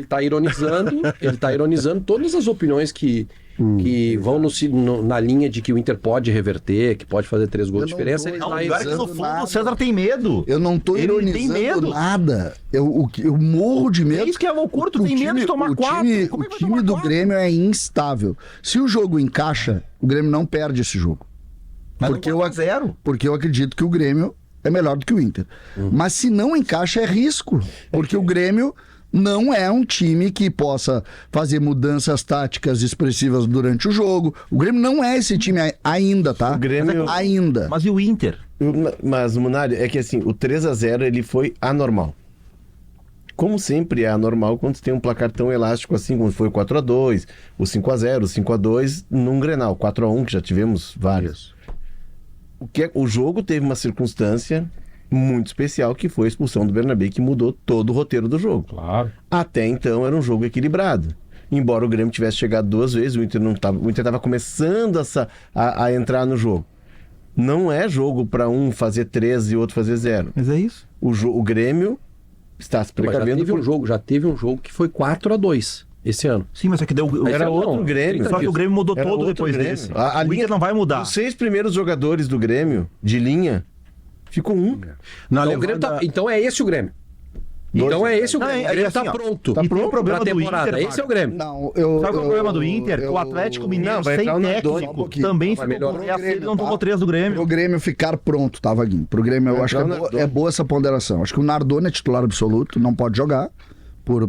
Ele tá ironizando todas as opiniões que vão na linha de que o Inter pode reverter, que pode fazer 3 gols de diferença. Não, agora que no fundo o César tem medo. Eu não tô ironizando nada. Eu morro de medo. É isso que é loucura, tu tem medo de tomar 4. O time do Grêmio é instável. Se o jogo encaixa, o Grêmio não perde esse jogo. Porque eu acredito que o Grêmio é melhor do que o Inter. Mas se não encaixa, é risco. Porque o Grêmio não é um time que possa fazer mudanças táticas expressivas durante o jogo. O Grêmio não é esse time ainda, tá? O Grêmio... Ainda. Mas e o Inter? Mas, Munari, é que assim, o 3-0 ele foi anormal. Como sempre é anormal quando você tem um placar tão elástico assim, como foi o 4-2, o 5-0, o 5-2 num Grenal, 4-1, que já tivemos vários. O jogo teve uma circunstância muito especial, que foi a expulsão do Bernabé, que mudou todo o roteiro do jogo. Claro. Até então era um jogo equilibrado. Embora o Grêmio tivesse chegado 2 vezes, o Inter estava começando a entrar no jogo. Não é jogo para um fazer 3 e outro fazer 0. Mas é isso. O Grêmio está se precavendo. Já teve um jogo que foi 4-2 esse ano. Sim, mas é que deu... Era outro Grêmio. Só que o Grêmio mudou todo depois desse. O Inter não vai mudar. Os 6 primeiros jogadores do Grêmio, de linha, ficou 1. Então é esse o Grêmio. Então é esse o Grêmio. Ele está pronto. Tá pronto para a do temporada. Inter, esse é o Grêmio. Não, Sabe qual é o problema do Inter? O Atlético Mineiro sem técnico também ficou com ele não tomou 3 do Grêmio. Pro Grêmio ficar pronto, tá, Vaguinho? Pro Grêmio eu acho que é boa essa ponderação. Acho que o Nardoni é titular absoluto, não pode jogar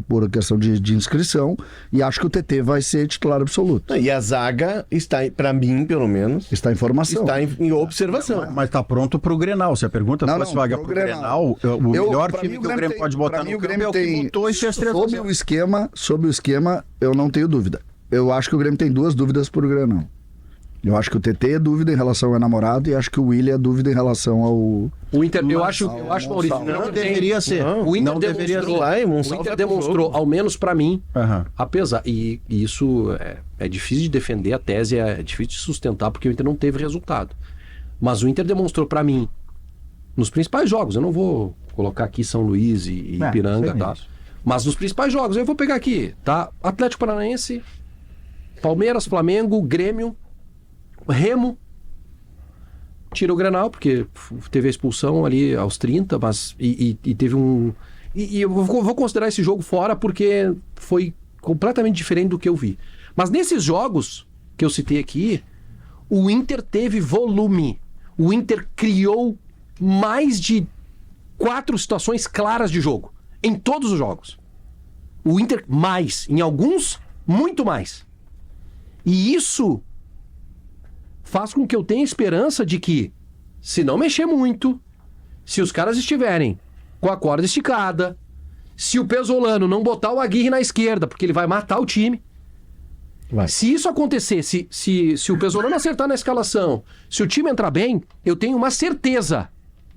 por questão de inscrição, e acho que o TT vai ser titular absoluto. E a zaga está, para mim, pelo menos... Está em formação. Está em observação. Mas tá pronto pro Grenal. Se a pergunta fosse vaga pro Grenal, o melhor time que o Grêmio pode botar no campo é o que botou e fez 3 Sob o esquema, eu não tenho dúvida. Eu acho que o Grêmio tem 2 dúvidas pro Grenal. Eu acho que o TT é dúvida em relação ao namorado e acho que o William é dúvida em relação ao... O Inter, eu acho, Maurício, não deveria ser. O Inter demonstrou, ao menos pra mim, apesar... E isso é difícil de defender, a tese é difícil de sustentar, porque o Inter não teve resultado. Mas o Inter demonstrou pra mim, nos principais jogos, eu não vou colocar aqui São Luís e Ipiranga, tá? Mas nos principais jogos, eu vou pegar aqui, tá? Atlético Paranaense, Palmeiras, Flamengo, Grêmio, Remo, tira o Grenal, porque teve a expulsão ali aos 30, mas e teve um... E eu vou considerar esse jogo fora porque foi completamente diferente do que eu vi. Mas nesses jogos que eu citei aqui, o Inter teve volume. O Inter criou mais de 4 situações claras de jogo. Em todos os jogos. O Inter mais. Em alguns, muito mais. E isso faz com que eu tenha esperança de que, se não mexer muito, se os caras estiverem com a corda esticada, se o Pesolano não botar o Aguirre na esquerda, porque ele vai matar o time, se isso acontecer, se o Pesolano acertar na escalação, se o time entrar bem, eu tenho uma certeza,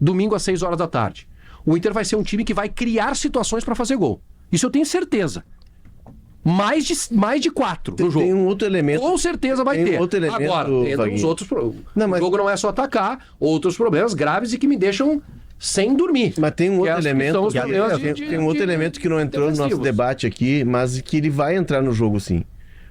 domingo às 6 horas da tarde, o Inter vai ser um time que vai criar situações para fazer gol. Isso eu tenho certeza. Mais de 4 no jogo. Tem um outro elemento. Com certeza vai ter. Outro elemento, agora, tem os outros problemas. Mas... O jogo não é só atacar, outros problemas graves e que me deixam sem dormir. Mas tem um outro elemento. Tem um outro elemento que não entrou no nosso debate aqui, mas que ele vai entrar no jogo sim.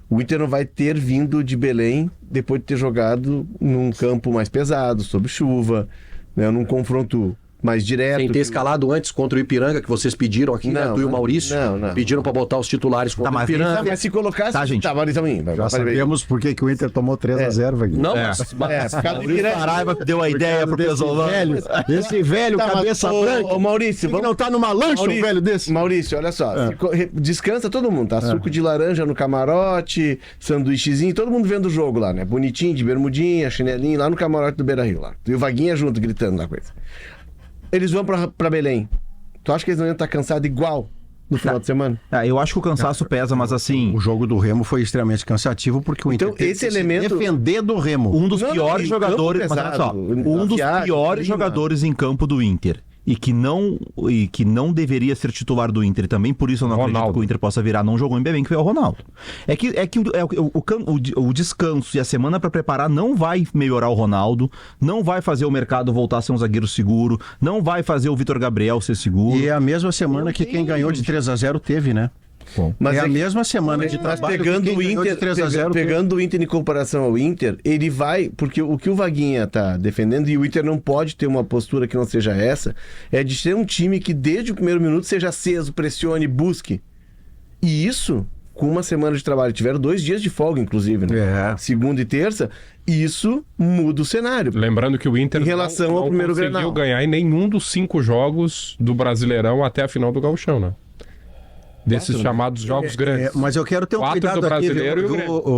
O Inter não vai ter vindo de Belém depois de ter jogado num campo mais pesado, sob chuva, né, num confronto mais direto. Sem ter escalado antes contra o Ipiranga, que vocês pediram aqui, né? Tu e o Maurício. Não. Pediram pra botar os titulares contra o Ipiranga. Mas se colocasse... Tá, gente. Já sabemos por que o Inter tomou 3-0, Vaguinho. Não, por causa do Ipiranga. Saraiva deu a ideia pro Pesolano. Esse velho, cabeça branca. Ô, Maurício, que não tá numa lancha, um velho desse. Maurício, olha só. Descansa todo mundo, tá? Suco de laranja no camarote, sanduíchezinho, todo mundo vendo o jogo lá, né? Bonitinho, de bermudinha, chinelinho, lá no camarote do Beira-Rio, lá. E o Vaguinha junto, gritando na coisa. Eles vão pra Belém. Tu acha que eles não iam estar cansados igual no final de semana? Eu acho que o cansaço pesa, mas assim... O jogo do Remo foi extremamente cansativo porque o Inter esse elemento... se defender do Remo. Um dos piores jogadores... Mas olha só, um dos piores jogadores em campo do Inter e que não deveria ser titular do Inter também, por isso eu não acredito que o Inter possa virar, não jogou em Belém, que foi o Ronaldo. O descanso e a semana para preparar não vai melhorar o Ronaldo, não vai fazer o mercado voltar a ser um zagueiro seguro, não vai fazer o Vitor Gabriel ser seguro. E é a mesma semana que quem ganhou de 3-0 teve, né? Mas é a mesma semana de trabalho. Pegando o Inter em comparação ao Inter, ele vai... Porque o que o Vaguinha tá defendendo, e o Inter não pode ter uma postura que não seja essa, é de ser um time que desde o primeiro minuto seja aceso, pressione, busque. E isso... Com uma semana de trabalho, tiveram 2 dias de folga, inclusive, né? Segunda e terça, isso muda o cenário. Lembrando que o Inter em relação ao primeiro Grenal, não conseguiu ganhar em nenhum dos 5 jogos do Brasileirão até a final do Gauchão, né? Desses chamados jogos grandes. Mas eu quero ter um cuidado aqui,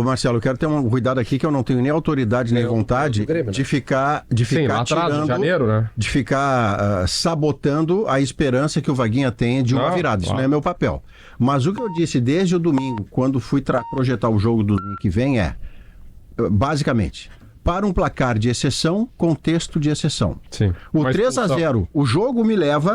Marcelo, eu quero ter um cuidado aqui que eu não tenho nem autoridade nem vontade de ficar lá atrás, em janeiro, né? De ficar sabotando a esperança que o Vaguinha tem de uma virada. Isso não é meu papel. Mas o que eu disse desde o domingo, quando fui projetar o jogo do domingo que vem, basicamente, para um placar de exceção, contexto de exceção. Sim. O 3-0,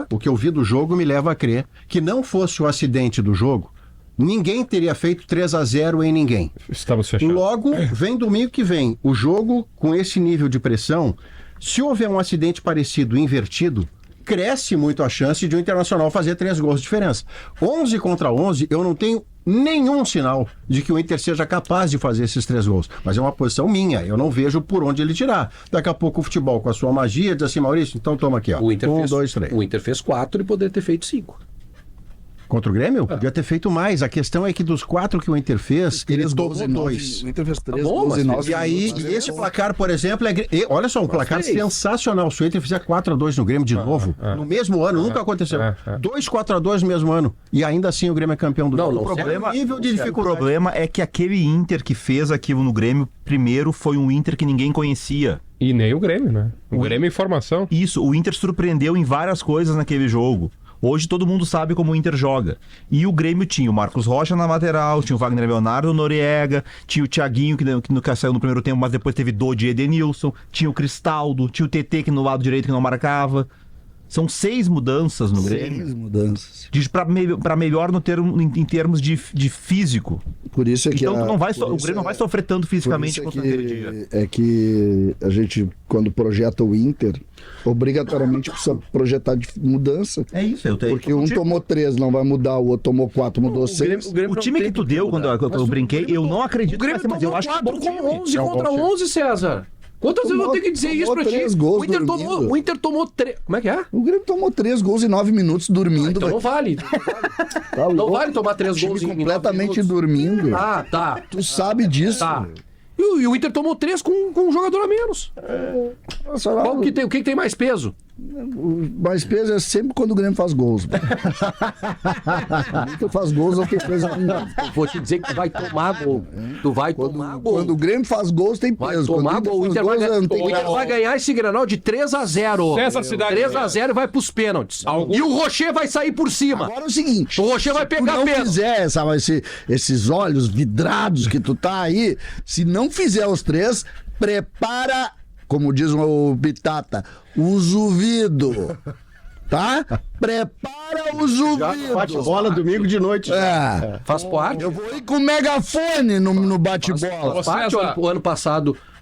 o que eu vi do jogo me leva a crer que não fosse o acidente do jogo, ninguém teria feito 3-0 em ninguém. Estamos fechados. Logo, vem domingo que vem, o jogo com esse nível de pressão, se houver um acidente parecido invertido, cresce muito a chance de o Internacional fazer 3 gols de diferença. 11 contra 11, eu não tenho nenhum sinal de que o Inter seja capaz de fazer esses 3 gols. Mas é uma posição minha, eu não vejo por onde ele tirar. Daqui a pouco o futebol, com a sua magia, diz assim, Maurício, então toma aqui, ó. O Inter 1, 2, 3. O Inter fez 4 e poderia ter feito 5. Contra o Grêmio? Podia ter feito mais. A questão é que dos 4 que o Inter fez, ele tomou 2. O Inter fez 3 gols e 9. E aí, esse placar, por exemplo, olha só, um placar sensacional. Se o Inter fizer 4-2 no Grêmio de novo, no mesmo ano, nunca aconteceu. 2-4-2 no mesmo ano. E ainda assim o Grêmio é campeão do mundo. O problema é que aquele Inter que fez aquilo no Grêmio, primeiro foi um Inter que ninguém conhecia. E nem o Grêmio, né? O Grêmio em formação. Isso, o Inter surpreendeu em várias coisas naquele jogo. Hoje todo mundo sabe como o Inter joga. E o Grêmio tinha o Marcos Rocha na lateral, tinha o Wagner Leonardo, o Noriega, tinha o Thiaguinho, que saiu no primeiro tempo, mas depois teve Dodi e Edenilson, tinha o Cristaldo, tinha o TT que no lado direito que não marcava. São 6 mudanças no Grêmio. 6 mudanças. Para melhor em termos de físico. Por isso é que então o Grêmio não vai sofrer tanto fisicamente quanto aquele dia. É que a gente, quando projeta o Inter, obrigatoriamente precisa projetar de mudança. É isso. Porque um tomou 3, não vai mudar, o outro tomou 4, mudou 6. O time que tu deu, quando eu brinquei, eu não acredito. O Grêmio mas eu acho que 4 com 11 contra 11, César. Quantas vezes eu vou ter que dizer isso pra ti? O Inter tomou 3. Como é que é? O Grêmio tomou 3 gols em 9 minutos dormindo. Então não vale. Não vale tomar 3 gols em 9 minutos. Completamente dormindo. Ah, tá. Tu sabe disso. Tá. E o Inter tomou 3 com um jogador a menos. O que tem mais peso? O mais peso é sempre quando o Grêmio faz gols. O Inter faz gols ou que fez vou te dizer que tu vai tomar gol. Quando o Grêmio faz gols, tem peso. Vai tomar gol. O Inter vai ganhar esse Grenal de 3-0. 3-0 e vai pros pênaltis. E o Rocher vai sair por cima. Agora é o seguinte: o Rocher vai pegar pênalti. Se não fizer esses olhos vidrados que tu tá aí, se não fizer os 3, prepara, como diz o Bitata, o zuvido. Tá? Prepara o zuvido. Bate-bola domingo de noite. Faz parte. Eu vou ir com o megafone no bate-bola.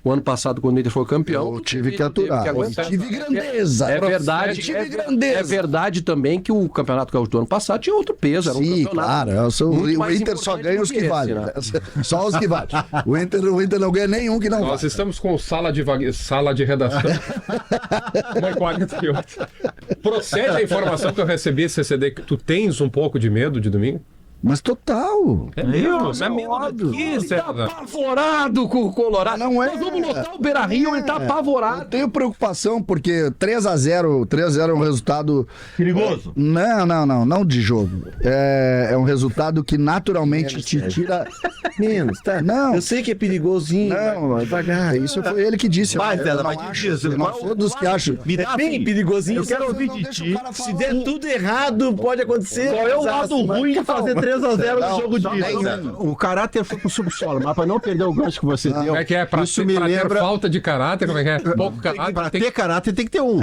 O ano passado, quando o Inter foi campeão, eu tive que aturar. Eu tive grandeza. É verdade. É verdade também que o Campeonato Gaúcho do ano passado tinha outro peso. Era um campeonato. Claro. O Inter só ganha os que valem. Né? Só os que valem. O Inter não ganha nenhum que não vale. Nós estamos com sala de redação. 1h48. Procede a informação que eu recebi, CCD, que tu tens um pouco de medo de domingo? Mas total. É medo do que, César? Ele tá apavorado com o Colorado. Não é. Nós vamos lotar o Beira-Rio, ele tá apavorado. Eu tenho preocupação porque 3-0 é um resultado... perigoso. Não de jogo. É um resultado que naturalmente te tira... Menos, tá? Não. Eu sei que é perigosinho. Não, devagar. Isso foi ele que disse. Eu não sou dos que acham. É bem perigosinho. Eu quero ouvir de ti. Se der tudo errado, pode acontecer. Qual é o lado ruim de fazer 3-0 no jogo de ida? O caráter foi pro subsolo, mas para não perder o gancho que você deu. Como é que é? Isso me lembra... ter falta de caráter? Como é que é? Pouco caráter? Para ter caráter tem que ter um.